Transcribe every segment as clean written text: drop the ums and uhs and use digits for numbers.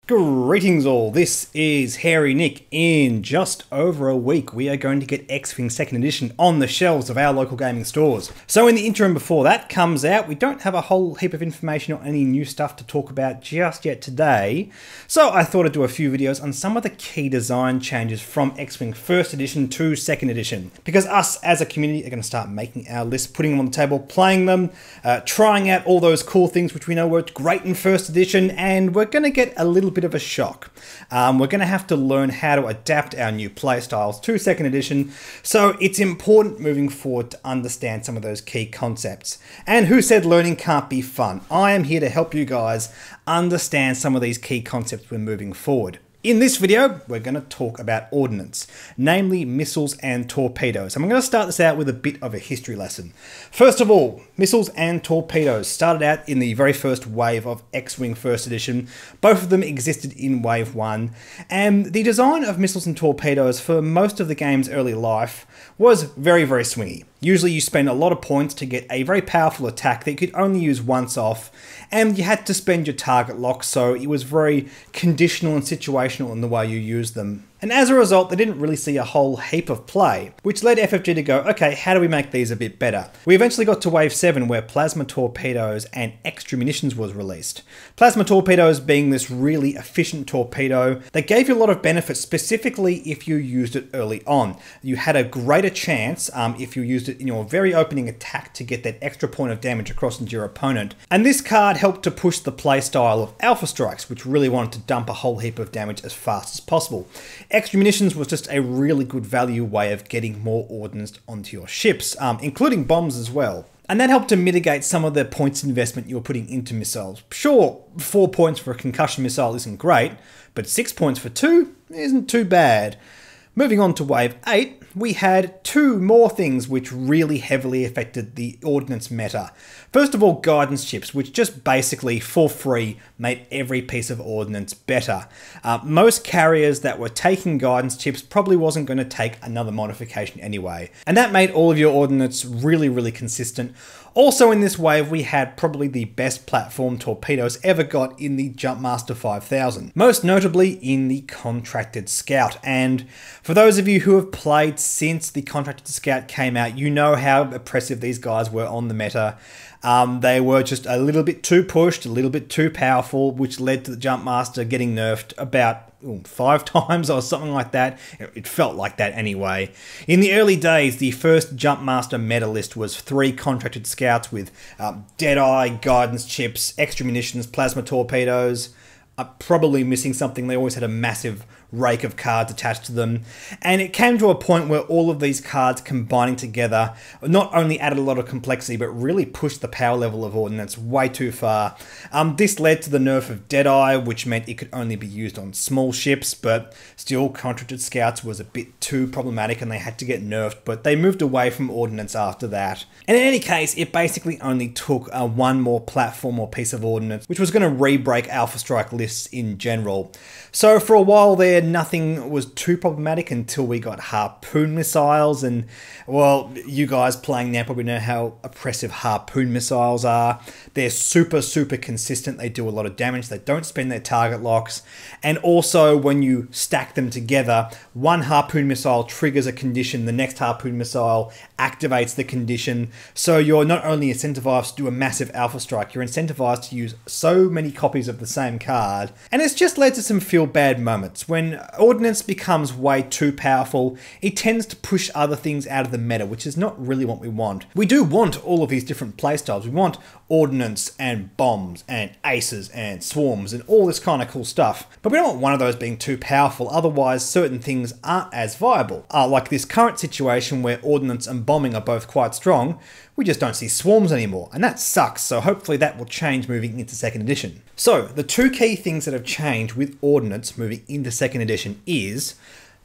Greetings all, this is Hairy Nick. In just over a week we are going to get X-Wing 2nd Edition on the shelves of our local gaming stores. So in the interim before that comes out, we don't have a whole heap of information or any new stuff to talk about just yet today. So I thought I'd do a few videos on some of the key design changes from X-Wing 1st Edition to 2nd Edition. Because us as a community are going to start making our list, putting them on the table, playing them, trying out all those cool things which we know worked great in 1st Edition, and we're going to get a little bit of a shock. We're going to have to learn how to adapt our new playstyles to 2nd Edition, so it's important moving forward to understand some of those key concepts. And who said learning can't be fun? I am here to help you guys understand some of these key concepts when moving forward. In this video, we're going to talk about Ordnance, namely missiles and torpedoes. I'm going to start this out with a bit of a history lesson. First of all, missiles and torpedoes started out in the very first wave of X-Wing 1st Edition. Both of them existed in Wave 1, and the design of missiles and torpedoes for most of the game's early life was very, very swingy. Usually you spend a lot of points to get a very powerful attack that you could only use once off, and you had to spend your target lock, so it was very conditional and situational in the way you used them. And as a result, they didn't really see a whole heap of play, which led FFG to go, okay, how do we make these a bit better? We eventually got to Wave 7 where Plasma Torpedoes and Extra Munitions was released. Plasma Torpedoes being this really efficient torpedo that gave you a lot of benefits, specifically if you used it early on. You had a greater chance if you used it in your very opening attack to get that extra point of damage across into your opponent. And this card helped to push the playstyle of Alpha Strikes, which really wanted to dump a whole heap of damage as fast as possible. Extra Munitions was just a really good value way of getting more ordnance onto your ships, including bombs as well. And that helped to mitigate some of the points investment you were putting into missiles. Sure, 4 points for a Concussion Missile isn't great, but 6 points for 2 isn't too bad. Moving on to Wave 8, we had two more things which really heavily affected the Ordnance meta. First of all, guidance chips, which just basically, for free, made every piece of Ordnance better. Most carriers that were taking guidance chips probably wasn't going to take another modification anyway. And that made all of your Ordnance really, really consistent. Also in this wave, we had probably the best platform torpedoes ever got in the Jumpmaster 5000. Most notably in the Contracted Scout. And for those of you who have played since the Contracted Scout came out, you know how oppressive these guys were on the meta. They were just a little bit too pushed, a little bit too powerful, which led to the Jumpmaster getting nerfed about 5 times or something like that. It felt like that anyway. In the early days, the first Jumpmaster meta list was 3 Contracted Scouts with Deadeye, guidance chips, extra munitions, plasma torpedoes. Probably missing something. They always had a massive rake of cards attached to them, and it came to a point where all of these cards combining together not only added a lot of complexity but really pushed the power level of Ordnance way too far. This led to the nerf of Deadeye, which meant it could only be used on small ships, but still Contracted Scouts was a bit too problematic and they had to get nerfed, but they moved away from Ordnance after that. And in any case, it basically only took one more platform or piece of Ordnance, which was going to re-break Alpha Strike lists in general. So for a while there, nothing was too problematic until we got Harpoon Missiles, and well, you guys playing now probably know how oppressive Harpoon Missiles are. They're super, super consistent. They do a lot of damage. They don't spend their target locks. And also when you stack them together, one Harpoon Missile triggers a condition, the next Harpoon Missile activates the condition. So you're not only incentivized to do a massive Alpha Strike, you're incentivized to use so many copies of the same card. And it's just led to some feel-bad moments. When Ordnance becomes way too powerful, it tends to push other things out of the meta, which is not really what we want. We do want all of these different playstyles. We want Ordnance and bombs and aces and swarms and all this kind of cool stuff. But we don't want one of those being too powerful, otherwise certain things aren't as viable. Like this current situation where Ordnance and bombing are both quite strong, we just don't see swarms anymore, and that sucks, so hopefully that will change moving into 2nd Edition. So, the two key things that have changed with Ordnance moving into 2nd Edition is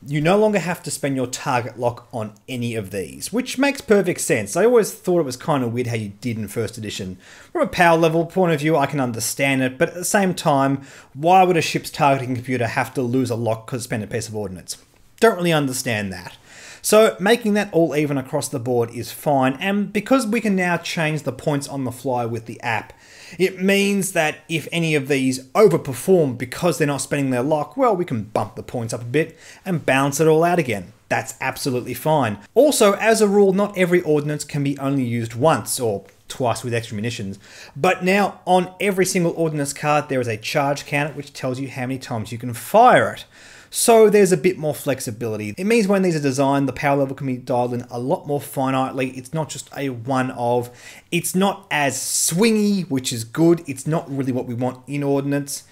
you no longer have to spend your target lock on any of these, which makes perfect sense. I always thought it was kind of weird how you did in 1st Edition. From a power level point of view, I can understand it, but at the same time, why would a ship's targeting computer have to lose a lock because it spent a piece of Ordnance? Don't really understand that. So making that all even across the board is fine, and because we can now change the points on the fly with the app, it means that if any of these overperform because they're not spending their luck, well, we can bump the points up a bit and balance it all out again. That's absolutely fine. Also, as a rule, not every ordnance can be only used once or twice with extra munitions, but now on every single ordnance card there is a charge counter which tells you how many times you can fire it. So there's a bit more flexibility. It means when these are designed, the power level can be dialed in a lot more finitely. It's not just a one-of. It's not as swingy, which is good. It's not really what we want in Ordnance.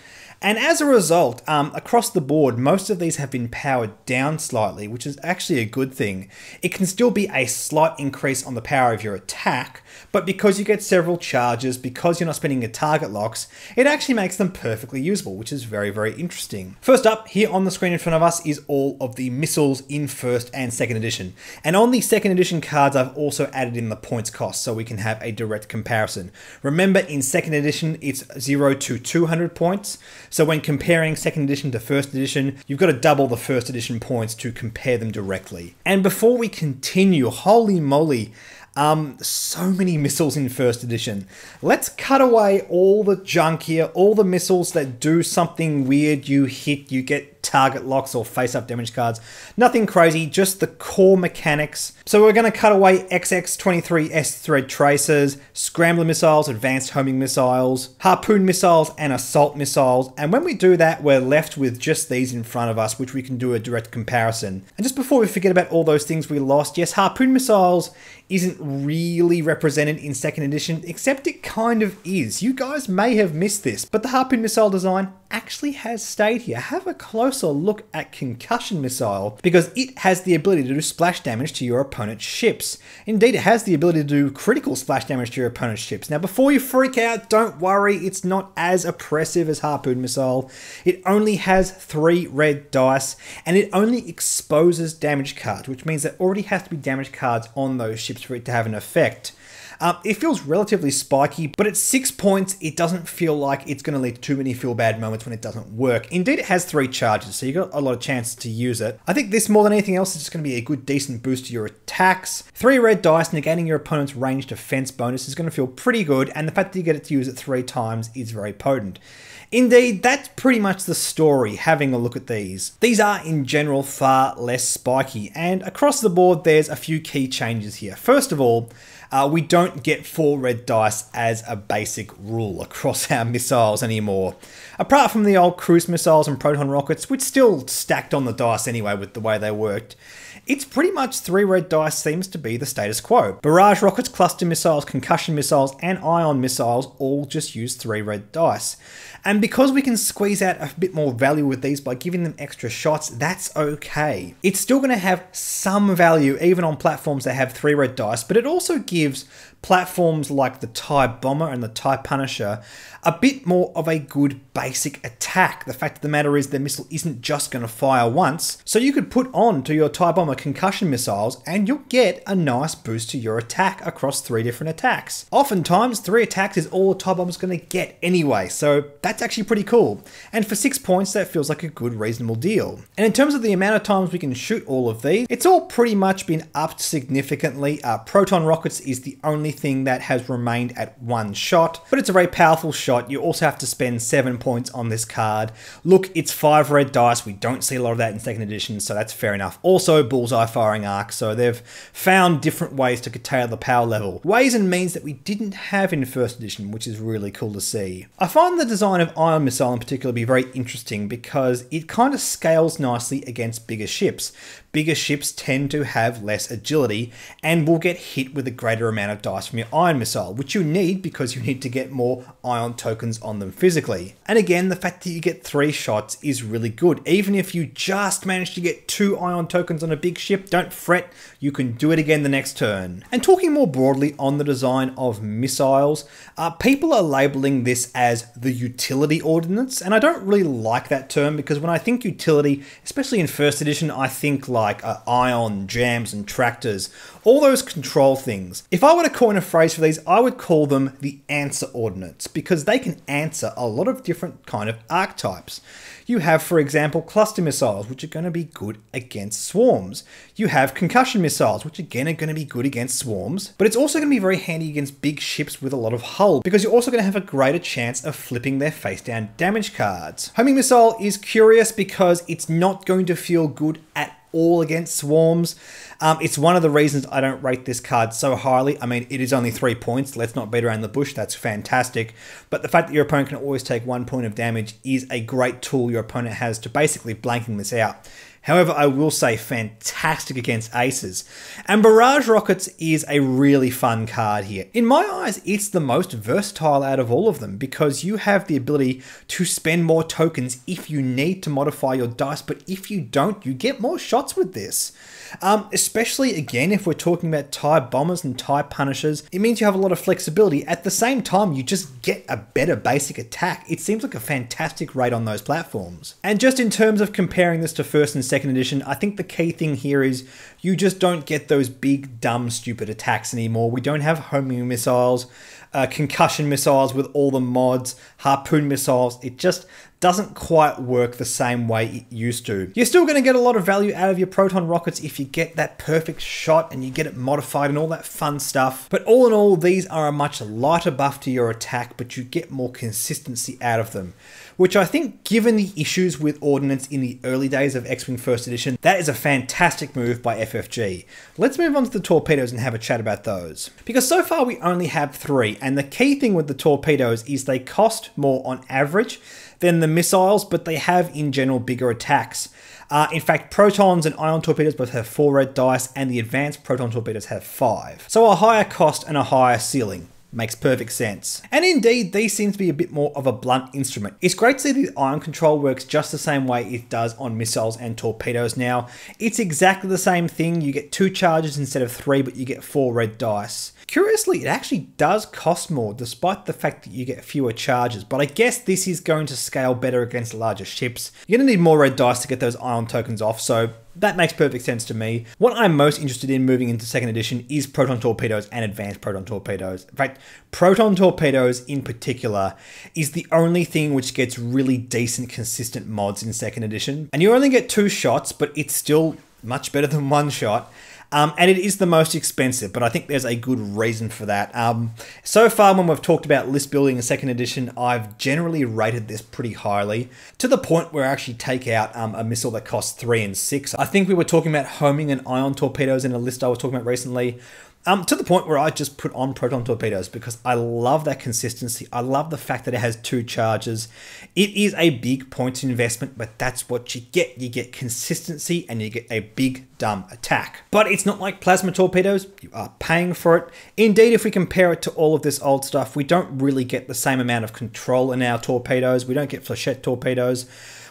And as a result, across the board, most of these have been powered down slightly, which is actually a good thing. It can still be a slight increase on the power of your attack, but because you get several charges, because you're not spending your target locks, it actually makes them perfectly usable, which is very, very interesting. First up, here on the screen in front of us is all of the missiles in 1st and 2nd edition. And on the 2nd edition cards, I've also added in the points cost so we can have a direct comparison. Remember, in 2nd edition, it's 0 to 200 points. So when comparing 2nd edition to 1st edition, you've got to double the 1st edition points to compare them directly. And before we continue, holy moly, so many missiles in 1st edition. Let's cut away all the junk here, all the missiles that do something weird. You hit, you get target locks or face-up damage cards. Nothing crazy, just the core mechanics. So we're going to cut away XX-23S thread tracers, scrambler missiles, advanced homing missiles, harpoon missiles, and assault missiles. And when we do that, we're left with just these in front of us, which we can do a direct comparison. And just before we forget about all those things we lost, yes, harpoon missiles isn't really represented in 2nd edition, except it kind of is. You guys may have missed this, but the harpoon missile design actually has stayed here. Have a closer look at Concussion Missile, because it has the ability to do splash damage to your opponent's ships. Indeed, it has the ability to do critical splash damage to your opponent's ships. Now, before you freak out, don't worry, it's not as oppressive as Harpoon Missile. It only has 3 red dice, and it only exposes damage cards, which means there already has to be damage cards on those ships for it to have an effect. It feels relatively spiky, but at 6 points, it doesn't feel like it's going to lead to too many feel bad moments when it doesn't work. Indeed, it has 3 charges, so you've got a lot of chances to use it. I think this, more than anything else, is just going to be a good, decent boost to your attacks. 3 red dice negating your opponent's range defense bonus is going to feel pretty good, and the fact that you get it to use it 3 times is very potent. Indeed, that's pretty much the story, having a look at these. These are, in general, far less spiky, and across the board, there's a few key changes here. First of all, we don't get 4 red dice as a basic rule across our missiles anymore. Apart from the old cruise missiles and proton rockets, which still stacked on the dice anyway with the way they worked, it's pretty much 3 red dice seems to be the status quo. Barrage rockets, cluster missiles, concussion missiles, and ion missiles all just use 3 red dice. And because we can squeeze out a bit more value with these by giving them extra shots, that's okay. It's still going to have some value even on platforms that have 3 red dice, but it also gives platforms like the TIE Bomber and the TIE Punisher a bit more of a good basic attack. The fact of the matter is the missile isn't just going to fire once, so you could put on to your TIE Bomber concussion missiles and you'll get a nice boost to your attack across 3 different attacks. Oftentimes 3 attacks is all a TIE Bomber's going to get anyway, so that's actually pretty cool. And for 6 points that feels like a good reasonable deal. And in terms of the amount of times we can shoot all of these, it's all pretty much been upped significantly. Proton rockets is the only thing that has remained at 1 shot, but it's a very powerful shot. You also have to spend 7 points on this card. Look, it's 5 red dice. We don't see a lot of that in 2nd edition, so that's fair enough. Also, bullseye firing arc, so they've found different ways to curtail the power level. Ways and means that we didn't have in 1st edition, which is really cool to see. I find the design of Ion Missile in particular to be very interesting because it kind of scales nicely against bigger ships. Bigger ships tend to have less agility and will get hit with a greater amount of dice from your Ion Missile, which you need because you need to get more Ion tokens on them physically. And again, the fact that you get 3 shots is really good. Even if you just manage to get 2 Ion tokens on a big ship, don't fret, you can do it again the next turn. And talking more broadly on the design of missiles, people are labeling this as the utility ordnance, and I don't really like that term because when I think utility, especially in 1st edition, I think like like ion, jams, and tractors. All those control things. If I were to coin a phrase for these, I would call them the answer ordnance, because they can answer a lot of different kind of archetypes. You have, for example, cluster missiles, which are going to be good against swarms. You have concussion missiles, which again are going to be good against swarms, but it's also going to be very handy against big ships with a lot of hull, because you're also going to have a greater chance of flipping their face down damage cards. Homing missile is curious because it's not going to feel good at all against swarms. It's one of the reasons I don't rate this card so highly. I mean, it is only 3 points. Let's not beat around the bush. That's fantastic. But the fact that your opponent can always take 1 point of damage is a great tool your opponent has to basically blanking this out. However, I will say fantastic against aces. And Barrage Rockets is a really fun card here. In my eyes, it's the most versatile out of all of them, because you have the ability to spend more tokens if you need to modify your dice, but if you don't, you get more shots with this. Especially, again, if we're talking about TIE Bombers and TIE Punishers, it means you have a lot of flexibility. At the same time, you just get a better basic attack. It seems like a fantastic rate on those platforms. And just in terms of comparing this to first and second edition, I think the key thing here is you just don't get those big, dumb, stupid attacks anymore. We don't have homing missiles, concussion missiles with all the mods, harpoon missiles. It just doesn't quite work the same way it used to. You're still going to get a lot of value out of your proton rockets if you get that perfect shot and you get it modified and all that fun stuff. But all in all, these are a much lighter buff to your attack, but you get more consistency out of them, which I think, given the issues with Ordinance in the early days of X-Wing First Edition, that is a fantastic move by FFG. Let's move on to the Torpedoes and have a chat about those. Because so far we only have 3, and the key thing with the Torpedoes is they cost more on average than the missiles, but they have in general bigger attacks. In fact, Protons and Ion Torpedoes both have 4 red dice, and the advanced Proton Torpedoes have 5. So a higher cost and a higher ceiling. Makes perfect sense. And indeed, these seem to be a bit more of a blunt instrument. It's great to see the ion control works just the same way it does on missiles and torpedoes now. It's exactly the same thing. You get 2 charges instead of 3, but you get 4 red dice. Curiously, it actually does cost more, despite the fact that you get fewer charges, but I guess this is going to scale better against larger ships. You're going to need more red dice to get those ion tokens off, so that makes perfect sense to me. What I'm most interested in moving into second edition is Proton Torpedoes and Advanced Proton Torpedoes. In fact, Proton Torpedoes in particular is the only thing which gets really decent, consistent mods in second edition. And you only get 2 shots, but it's still much better than 1 shot. And it is the most expensive, but I think there's a good reason for that. So far, when we've talked about list building in second edition, I've generally rated this pretty highly, to the point where I actually take out a missile that costs 3 and 6. I think we were talking about homing and ion torpedoes in a list I was talking about recently. To the point where I just put on Proton Torpedoes because I love that consistency. I love the fact that it has 2 charges. It is a big points investment, but that's what you get. You get consistency and you get a big, dumb attack. But it's not like plasma torpedoes. You are paying for it. Indeed, if we compare it to all of this old stuff, we don't really get the same amount of control in our torpedoes. We don't get flechette torpedoes.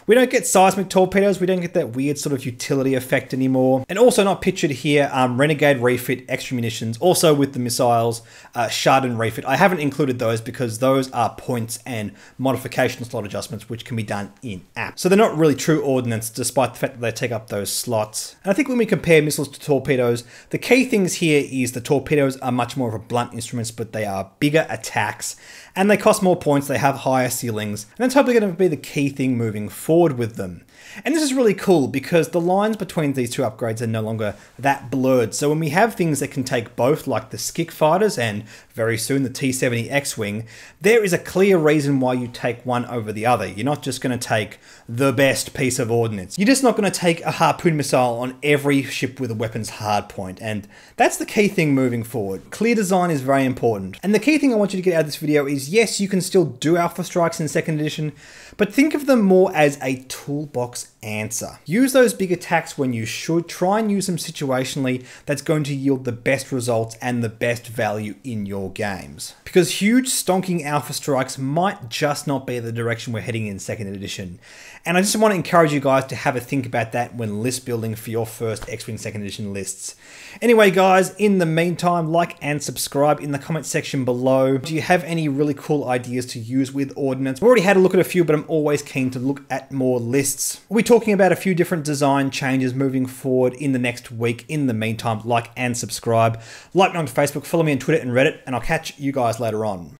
We don't get seismic torpedoes, we don't get that weird sort of utility effect anymore. And also not pictured here, Renegade refit, extra munitions, also with the missiles, Chardon refit. I haven't included those because those are points and modification slot adjustments which can be done in-app. So they're not really true ordnance despite the fact that they take up those slots. And I think when we compare missiles to torpedoes, the key things here is the torpedoes are much more of a blunt instruments, but they are bigger attacks and they cost more points, they have higher ceilings, and that's probably going to be the key thing moving forward with them. And this is really cool because the lines between these 2 upgrades are no longer that blurred. So when we have things that can take both, like the Skik fighters and very soon the T-70 X-Wing, there is a clear reason why you take one over the other. You're not just going to take the best piece of ordnance. You're just not going to take a Harpoon Missile on every ship with a weapons hardpoint. And that's the key thing moving forward. Clear design is very important. And the key thing I want you to get out of this video is, yes, you can still do Alpha Strikes in second edition, but think of them more as a toolbox answer. Use those big attacks when you should. Try and use them situationally. That's going to yield the best results and the best value in your games. Because huge stonking Alpha Strikes might just not be the direction we're heading in second edition. And I just want to encourage you guys to have a think about that when list building for your first X-Wing second edition lists. Anyway guys, in the meantime, like and subscribe in the comment section below. Do you have any really really cool ideas to use with Ordinance. I've already had a look at a few, but I'm always keen to look at more lists. We'll be talking about a few different design changes moving forward in the next week. In the meantime, like and subscribe. Like me on Facebook, follow me on Twitter and Reddit, and I'll catch you guys later on.